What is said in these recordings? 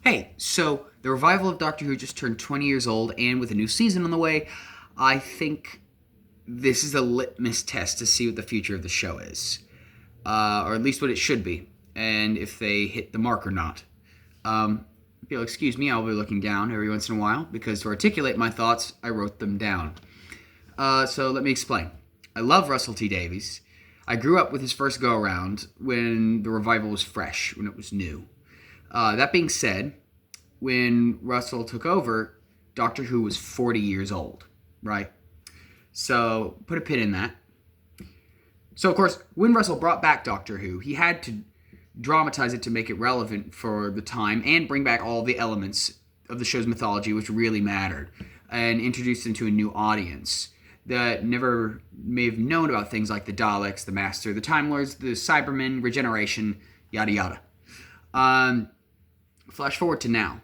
Hey, so the revival of Doctor Who just turned 20 years old, and with a new season on the way, I think this is a litmus test to see what the future of the show is. Or at least what it should be, and if they hit the mark or not. If you'll excuse me, I'll be looking down every once in a while, because to articulate my thoughts, I wrote them down. So let me explain. I love Russell T Davies. I grew up with his first go-around when the revival was fresh, when it was new. That being said, when Russell took over, Doctor Who was 40 years old, right? So put a pin in that. So, of course, when Russell brought back Doctor Who, he had to dramatize it to make it relevant for the time and bring back all the elements of the show's mythology which really mattered and introduce them to a new audience that never may have known about things like the Daleks, the Master, the Time Lords, the Cybermen, regeneration, yada yada. Flash forward to now.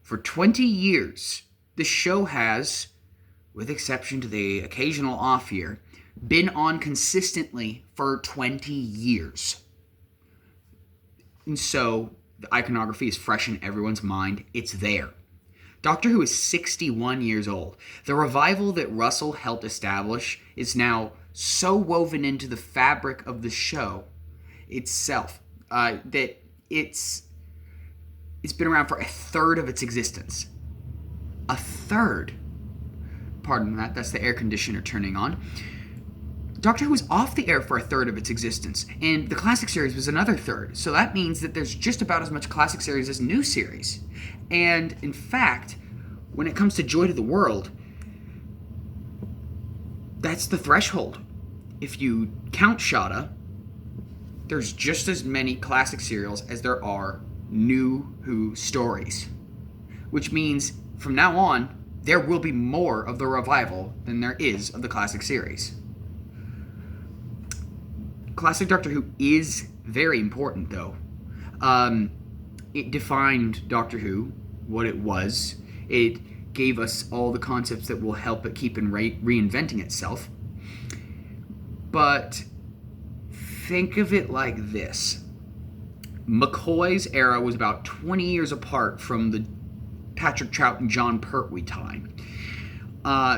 For 20 years, the show has, with exception to the occasional off year, been on consistently for 20 years. And so, the iconography is fresh in everyone's mind. It's there. Doctor Who is 61 years old. The revival that Russell helped establish is now so woven into the fabric of the show itself that it's been around for a third of its existence. A third. Pardon that, that's the air conditioner turning on. Doctor Who was off the air for a third of its existence, and the classic series was another third. So that means that there's just about as much classic series as new series. And in fact, when it comes to Joy to the World, that's the threshold. If you count Shada, there's just as many classic serials as there are new Who stories. Which means, from now on, there will be more of the revival than there is of the classic series. Classic Doctor Who is very important, though. It defined Doctor Who, what it was. It gave us all the concepts that will help it keep reinventing itself. But think of it like this. McCoy's era was about 20 years apart from the Patrick Troughton and John Pertwee time.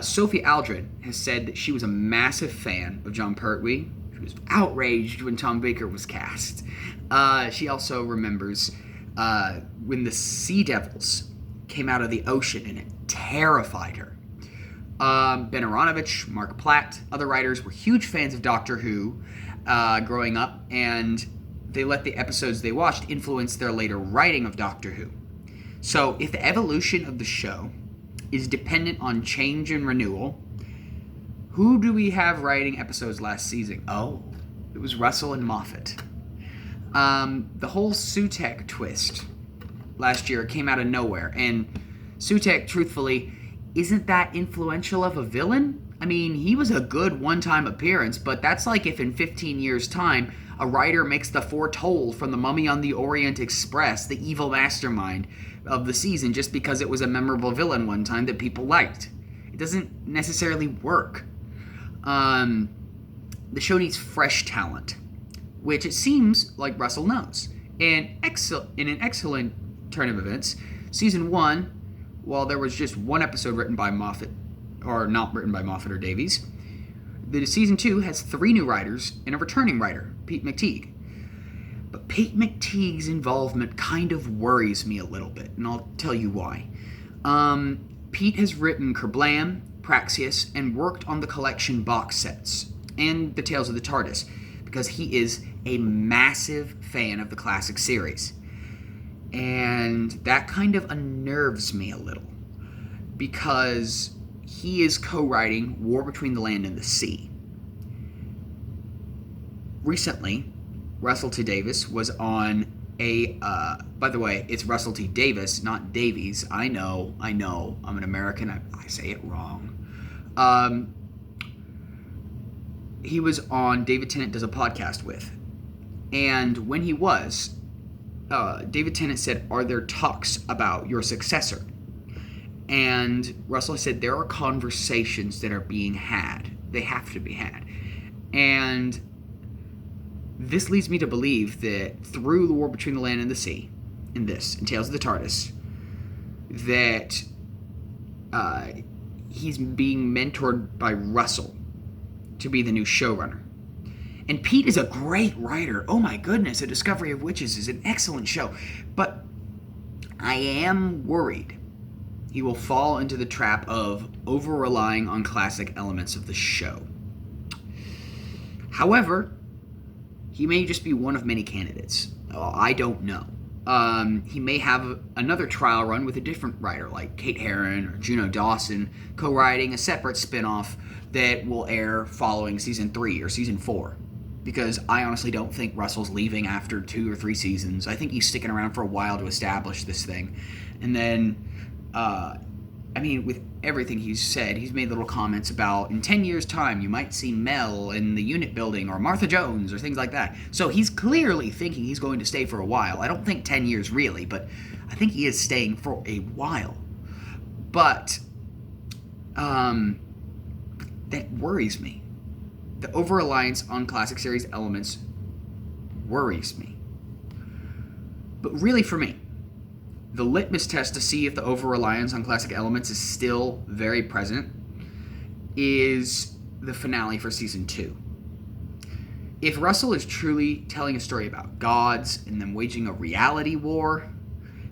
Sophie Aldred has said that she was a massive fan of John Pertwee. She was outraged when Tom Baker was cast. She also remembers when the Sea Devils came out of the ocean and it terrified her. Ben Aronovich, Mark Platt, other writers were huge fans of Doctor Who growing up, and they let the episodes they watched influence their later writing of Doctor Who. So if the evolution of the show is dependent on change and renewal, who do we have writing episodes last season? Oh, it was Russell and Moffat. The whole Sutekh twist last year came out of nowhere, and Sutekh, truthfully, isn't that influential of a villain? I mean, he was a good one-time appearance, but that's like if in 15 years' time, a writer makes the Foretold from the Mummy on the Orient Express the evil mastermind of the season just because it was a memorable villain one time that people liked. It doesn't necessarily work. The show needs fresh talent, which it seems like Russell knows. And in an excellent turn of events, season 1, while there was just one episode written by Moffat, or not written by Moffat or Davies, the season 2 has 3 new writers and a returning writer, Pete McTeague. But Pete McTeague's involvement kind of worries me a little bit, and I'll tell you why. Pete has written Kerblam, Praxius, and worked on the collection box sets and the Tales of the TARDIS, because he is a massive fan of the classic series. And that kind of unnerves me a little, because he is co-writing War Between the Land and the Sea. Recently, Russell T. Davies was on by the way, it's Russell T. Davis, not Davies. I know, I'm an American, I say it wrong. He was on David Tennant Does a Podcast with. And when he was, David Tennant said, "Are there talks about your successor?" And Russell said, "There are conversations that are being had. They have to be had." And this leads me to believe that through the War Between the Land and the Sea, in Tales of the TARDIS, that he's being mentored by Russell to be the new showrunner. And Pete is a great writer. Oh my goodness, A Discovery of Witches is an excellent show. But I am worried he will fall into the trap of over-relying on classic elements of the show. However, he may just be one of many candidates. I don't know. He may have another trial run with a different writer, like Kate Herron or Juno Dawson, co-writing a separate spin-off that will air following Season 3 or Season 4. Because I honestly don't think Russell's leaving after 2 or 3 seasons. I think he's sticking around for a while to establish this thing. And then, with everything he's said, he's made little comments about, in 10 years' time, you might see Mel in the unit building, or Martha Jones, or things like that. So he's clearly thinking he's going to stay for a while. I don't think 10 years really, but I think he is staying for a while. But, that worries me. The over-reliance on classic series elements worries me. But really, for me, the litmus test to see if the over-reliance on classic elements is still very present is the finale for Season 2. If Russell is truly telling a story about gods and them waging a reality war,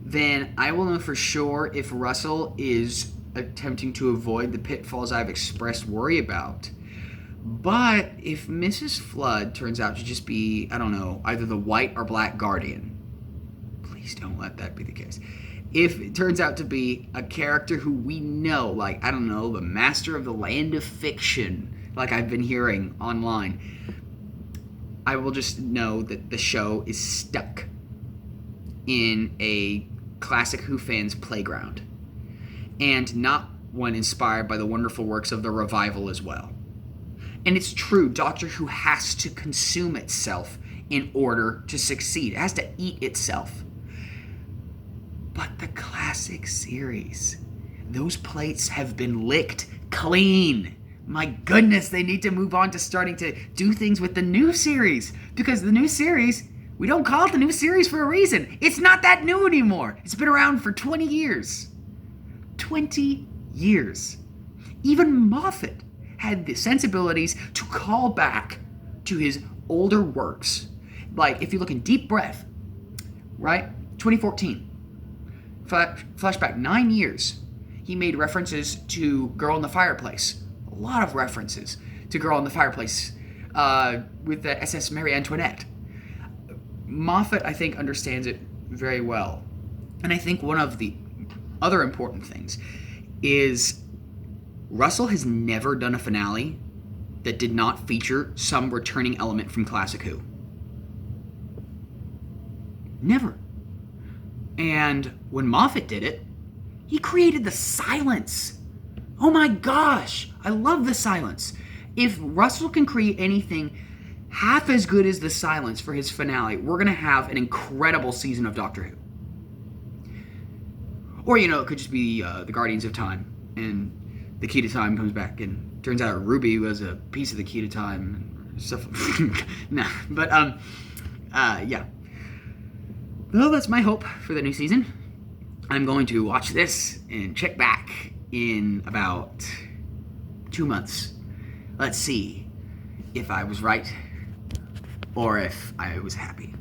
then I will know for sure if Russell is attempting to avoid the pitfalls I've expressed worry about. But if Mrs. Flood turns out to just be, I don't know, either the white or black guardian, please don't let that be the case. If it turns out to be a character who we know, like, I don't know, the master of the land of fiction, like I've been hearing online, I will just know that the show is stuck in a classic Who fans playground, and not one inspired by the wonderful works of the revival as well. And it's true, Doctor Who has to consume itself in order to succeed. It has to eat itself. But the classic series, those plates have been licked clean. My goodness, they need to move on to starting to do things with the new series. Because the new series, we don't call it the new series for a reason. It's not that new anymore. It's been around for 20 years. 20 years. Even Moffat had the sensibilities to call back to his older works. Like, if you look in Deep Breath, right? 2014. Flashback 9 years. He made references to Girl in the Fireplace. A lot of references to Girl in the Fireplace with the SS Marie Antoinette. Moffat, I think, understands it very well. And I think one of the other important things is Russell has never done a finale that did not feature some returning element from Classic Who. Never. And when Moffat did it, he created the silence. Oh my gosh, I love the silence. If Russell can create anything half as good as the silence for his finale, we're going to have an incredible season of Doctor Who. Or, it could just be the Guardians of Time, and the Key to Time comes back, and turns out Ruby was a piece of the Key to Time and stuff. Nah, but yeah. Well, that's my hope for the new season. I'm going to watch this and check back in about 2 months. Let's see if I was right or if I was happy.